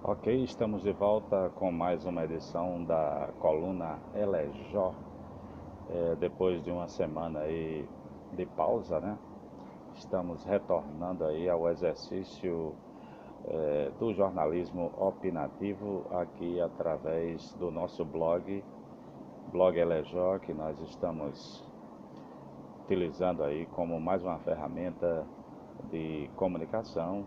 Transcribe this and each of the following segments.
Ok, estamos de volta com mais uma edição da coluna Elejó. Depois de uma semana aí de pausa, né? Estamos retornando aí ao exercício do jornalismo opinativo aqui através do nosso Blog Elejó, que nós estamos utilizando aí como mais uma ferramenta de comunicação,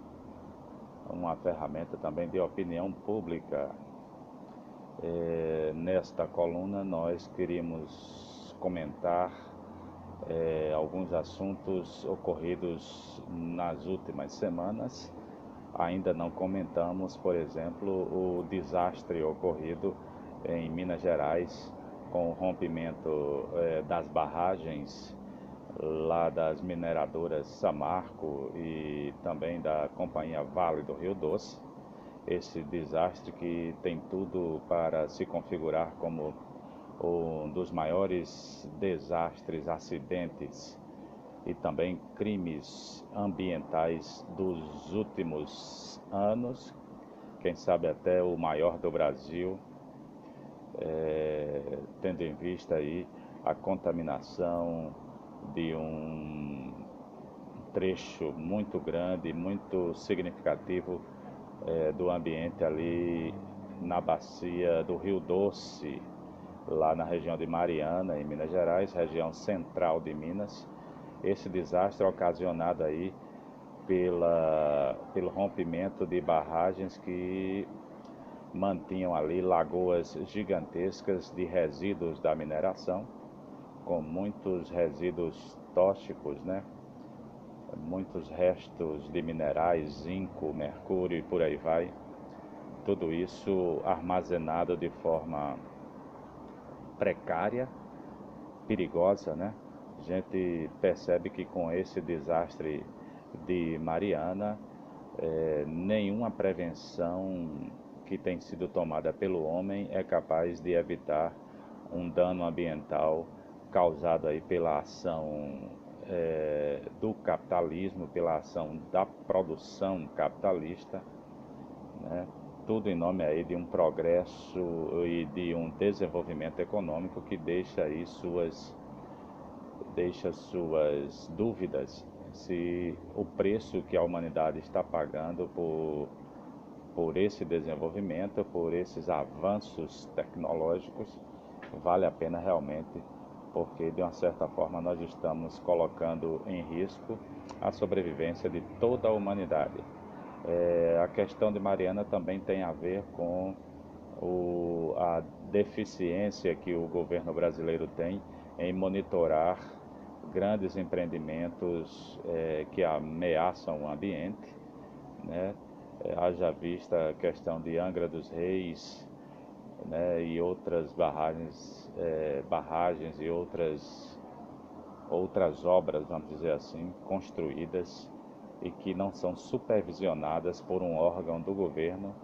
uma ferramenta também de opinião pública. Nesta coluna nós queríamos comentar alguns assuntos ocorridos nas últimas semanas. Ainda não comentamos, por exemplo, o desastre ocorrido em Minas Gerais com o rompimento das barragens lá das mineradoras Samarco e também da companhia Vale do Rio Doce. Esse desastre que tem tudo para se configurar como um dos maiores desastres, acidentes e também crimes ambientais dos últimos anos, quem sabe até o maior do Brasil, tendo em vista aí a contaminação de um trecho muito grande, muito significativo do ambiente ali na bacia do Rio Doce, lá na região de Mariana, em Minas Gerais, região central de Minas. Esse desastre ocasionado aí pelo rompimento de barragens que mantinham ali lagoas gigantescas de resíduos da mineração, com muitos resíduos tóxicos, né? Muitos restos de minerais, zinco, mercúrio e por aí vai. Tudo isso armazenado de forma precária, perigosa, né? A gente percebe que com esse desastre de Mariana, nenhuma prevenção que tem sido tomada pelo homem é capaz de evitar um dano ambiental causado aí pela ação do capitalismo, pela ação da produção capitalista, né? Tudo em nome aí de um progresso e de um desenvolvimento econômico que deixa suas dúvidas se o preço que a humanidade está pagando por esse desenvolvimento, por esses avanços tecnológicos, vale a pena realmente, porque de uma certa forma nós estamos colocando em risco a sobrevivência de toda a humanidade. A questão de Mariana também tem a ver com a deficiência que o governo brasileiro tem em monitorar grandes empreendimentos que ameaçam o ambiente, né? Haja vista a questão de Angra dos Reis, né? E outras barragens e outras obras, vamos dizer assim, construídas e que não são supervisionadas por um órgão do governo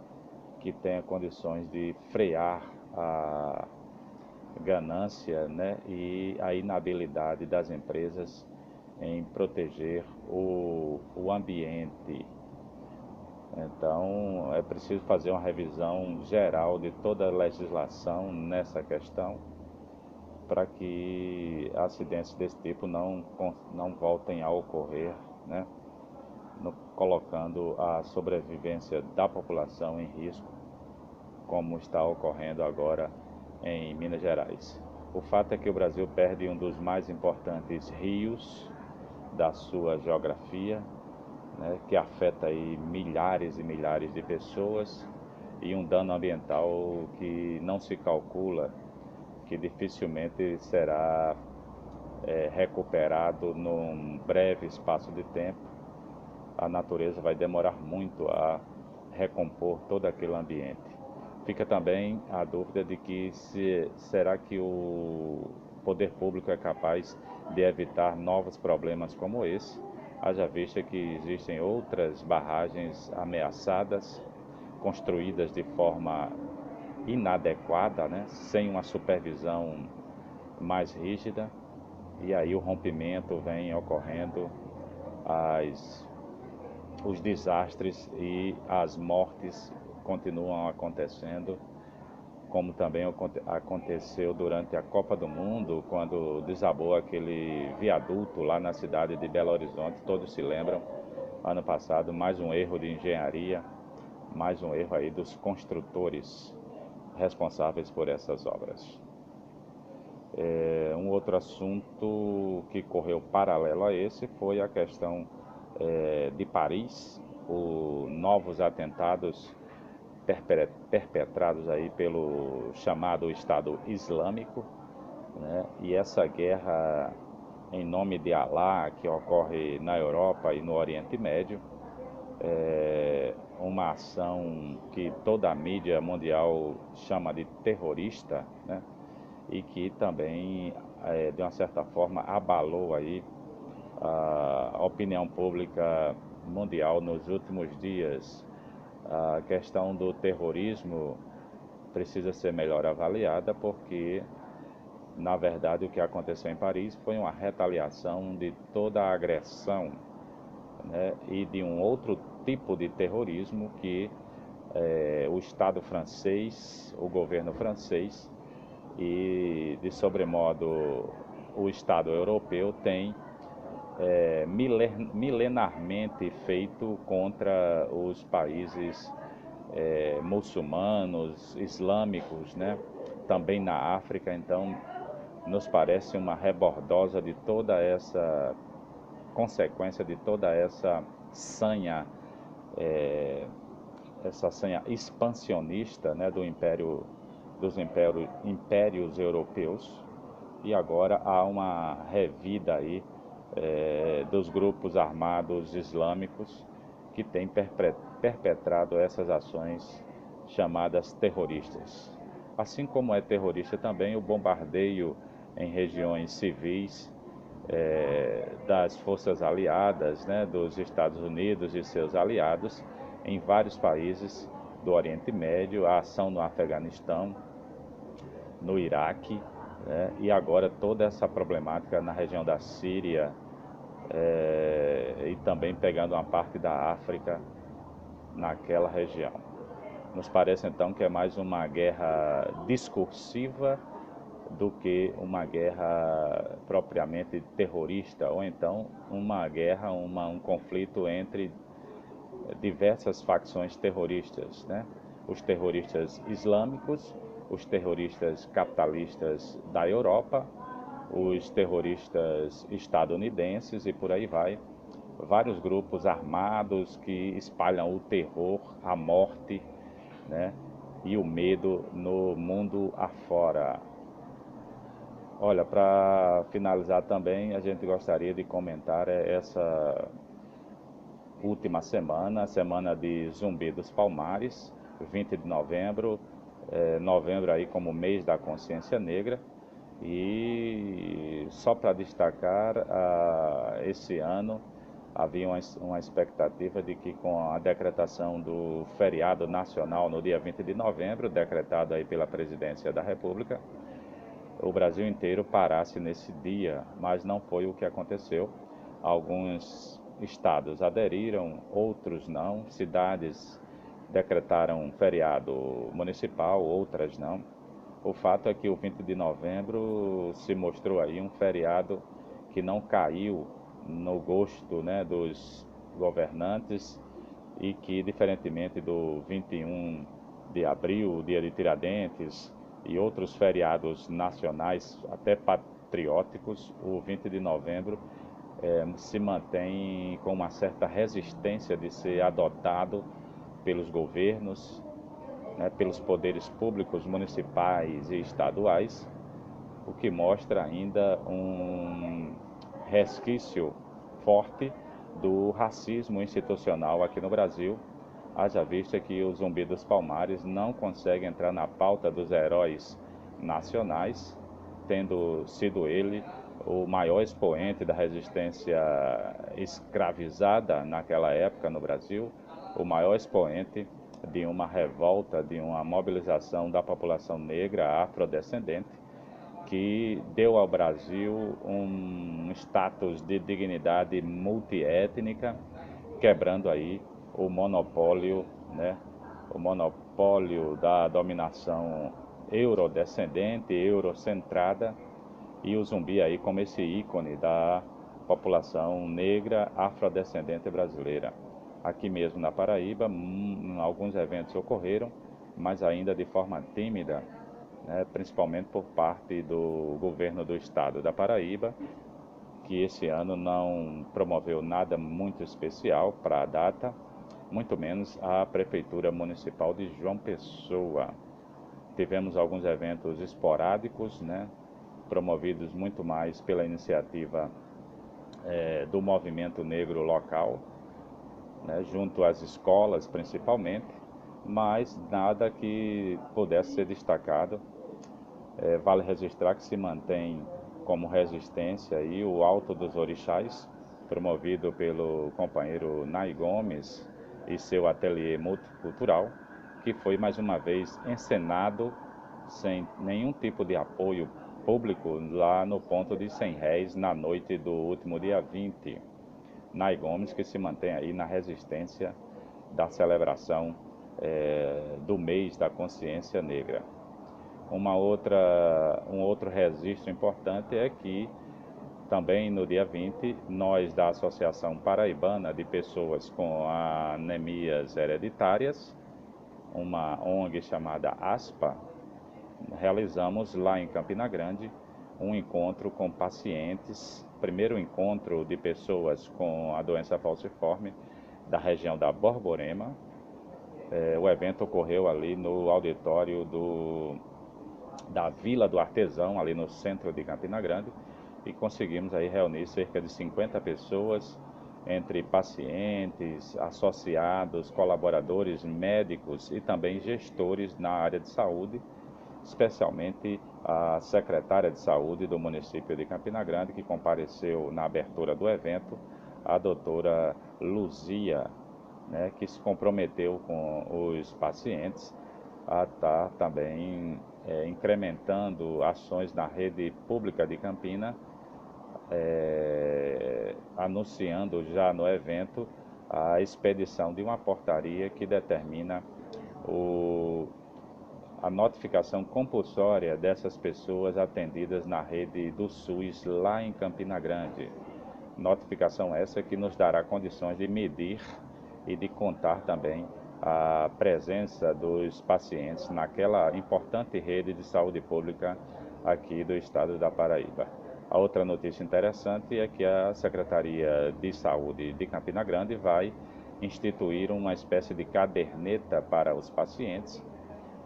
que tenha condições de frear a ganância, né, e a inabilidade das empresas em proteger o ambiente. Então, é preciso fazer uma revisão geral de toda a legislação nessa questão para que acidentes desse tipo não voltem a ocorrer, né, colocando a sobrevivência da população em risco, como está ocorrendo agora em Minas Gerais. O fato é que o Brasil perde um dos mais importantes rios da sua geografia, né, que afeta aí milhares e milhares de pessoas, e um dano ambiental que não se calcula, que dificilmente será recuperado num breve espaço de tempo. A natureza vai demorar muito a recompor todo aquele ambiente. Fica também a dúvida de que será que o poder público é capaz de evitar novos problemas como esse, haja vista que existem outras barragens ameaçadas, construídas de forma inadequada, né, sem uma supervisão mais rígida, e aí o rompimento vem ocorrendo, os desastres e as mortes continuam acontecendo, como também aconteceu durante a Copa do Mundo, quando desabou aquele viaduto lá na cidade de Belo Horizonte. Todos se lembram, ano passado, mais um erro de engenharia, mais um erro aí dos construtores responsáveis por essas obras. Um outro assunto que correu paralelo a esse foi a questão de Paris, os novos atentados perpetrados aí pelo chamado Estado Islâmico, né? E essa guerra em nome de Alá que ocorre na Europa e no Oriente Médio, uma ação que toda a mídia mundial chama de terrorista, né? E que também, de uma certa forma, abalou aí a opinião pública mundial nos últimos dias. A questão do terrorismo precisa ser melhor avaliada porque, na verdade, o que aconteceu em Paris foi uma retaliação de toda a agressão, né, e de um outro tipo de terrorismo que o Estado francês, o governo francês e, de sobremodo, o Estado europeu tem milenarmente feito contra os países muçulmanos, islâmicos, né? Também na África. Então, nos parece uma rebordosa de toda essa consequência, de toda essa sanha, expansionista, né, dos impérios europeus. E agora há uma revida aí dos grupos armados islâmicos que têm perpetrado essas ações chamadas terroristas. Assim como é terrorista também o bombardeio em regiões civis das forças aliadas, né, dos Estados Unidos e seus aliados em vários países do Oriente Médio, a ação no Afeganistão, no Iraque, né, e agora toda essa problemática na região da Síria, e também pegando uma parte da África naquela região. Nos parece então que é mais uma guerra discursiva do que uma guerra propriamente terrorista, ou então uma guerra, um conflito entre diversas facções terroristas, né? Os terroristas islâmicos, os terroristas capitalistas da Europa, os terroristas estadunidenses e por aí vai. Vários grupos armados que espalham o terror, a morte, né, e o medo no mundo afora. Olha, para finalizar também, a gente gostaria de comentar essa última semana, a semana de Zumbi dos Palmares, 20 de novembro, novembro aí como mês da consciência negra. E só para destacar, esse ano havia uma expectativa de que com a decretação do feriado nacional no dia 20 de novembro, decretado aí pela Presidência da República, o Brasil inteiro parasse nesse dia, mas não foi o que aconteceu. Alguns estados aderiram, outros não. Cidades decretaram feriado municipal, outras não. O fato é que o 20 de novembro se mostrou aí um feriado que não caiu no gosto, né, dos governantes e que, diferentemente do 21 de abril, o dia de Tiradentes e outros feriados nacionais, até patrióticos, o 20 de novembro se mantém com uma certa resistência de ser adotado pelos governos, né, pelos poderes públicos municipais e estaduais, o que mostra ainda um resquício forte do racismo institucional aqui no Brasil, haja vista que o Zumbi dos Palmares não consegue entrar na pauta dos heróis nacionais, tendo sido ele o maior expoente da resistência escravizada naquela época no Brasil, o maior expoente de uma revolta, de uma mobilização da população negra afrodescendente, que deu ao Brasil um status de dignidade multiétnica, quebrando aí o monopólio, né, o monopólio da dominação eurodescendente, eurocentrada, e o Zumbi aí como esse ícone da população negra afrodescendente brasileira. Aqui mesmo na Paraíba, alguns eventos ocorreram, mas ainda de forma tímida, né, principalmente por parte do governo do estado da Paraíba, que esse ano não promoveu nada muito especial para a data, muito menos a Prefeitura Municipal de João Pessoa. Tivemos alguns eventos esporádicos, né, promovidos muito mais pela iniciativa do movimento negro local, né, junto às escolas principalmente, mas nada que pudesse ser destacado. Vale registrar que se mantém como resistência aí o Alto dos Orixás, promovido pelo companheiro Nai Gomes e seu ateliê multicultural, que foi mais uma vez encenado sem nenhum tipo de apoio público lá no ponto de 100 réis na noite do último dia 20. Nai Gomes, que se mantém aí na resistência da celebração do mês da consciência negra. Um outro registro importante é que também no dia 20, nós da Associação Paraibana de Pessoas com Anemias Hereditárias, uma ONG chamada ASPA, realizamos lá em Campina Grande um encontro com pacientes, primeiro encontro de pessoas com a doença falciforme da região da Borborema. O evento ocorreu ali no auditório da Vila do Artesão, ali no centro de Campina Grande, e conseguimos aí reunir cerca de 50 pessoas, entre pacientes, associados, colaboradores, médicos e também gestores na área de saúde, especialmente a secretária de saúde do município de Campina Grande, que compareceu na abertura do evento, a doutora Luzia, né, que se comprometeu com os pacientes a estar também incrementando ações na rede pública de Campina, anunciando já no evento a expedição de uma portaria que determina a notificação compulsória dessas pessoas atendidas na rede do SUS lá em Campina Grande. Notificação essa que nos dará condições de medir e de contar também a presença dos pacientes naquela importante rede de saúde pública aqui do estado da Paraíba. A outra notícia interessante é que a Secretaria de Saúde de Campina Grande vai instituir uma espécie de caderneta para os pacientes,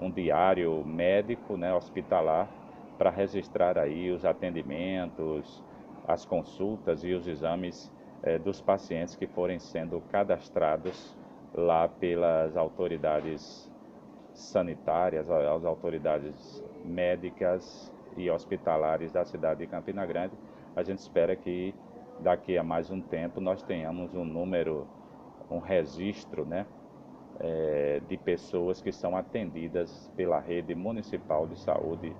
um diário médico, né, hospitalar, para registrar aí os atendimentos, as consultas e os exames dos pacientes que forem sendo cadastrados lá pelas autoridades sanitárias, as autoridades médicas e hospitalares da cidade de Campina Grande. A gente espera que daqui a mais um tempo nós tenhamos um registro, né, de pessoas que são atendidas pela rede municipal de saúde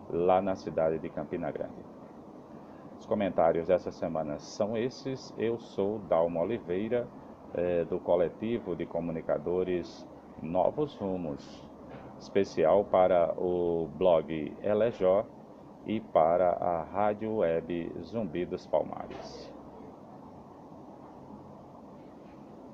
lá na cidade de Campina Grande. Os comentários dessa semana são esses. Eu sou Dalmo Oliveira, do coletivo de comunicadores Novos Rumos, especial para o blog Elejó e para a Rádio Web Zumbi dos Palmares.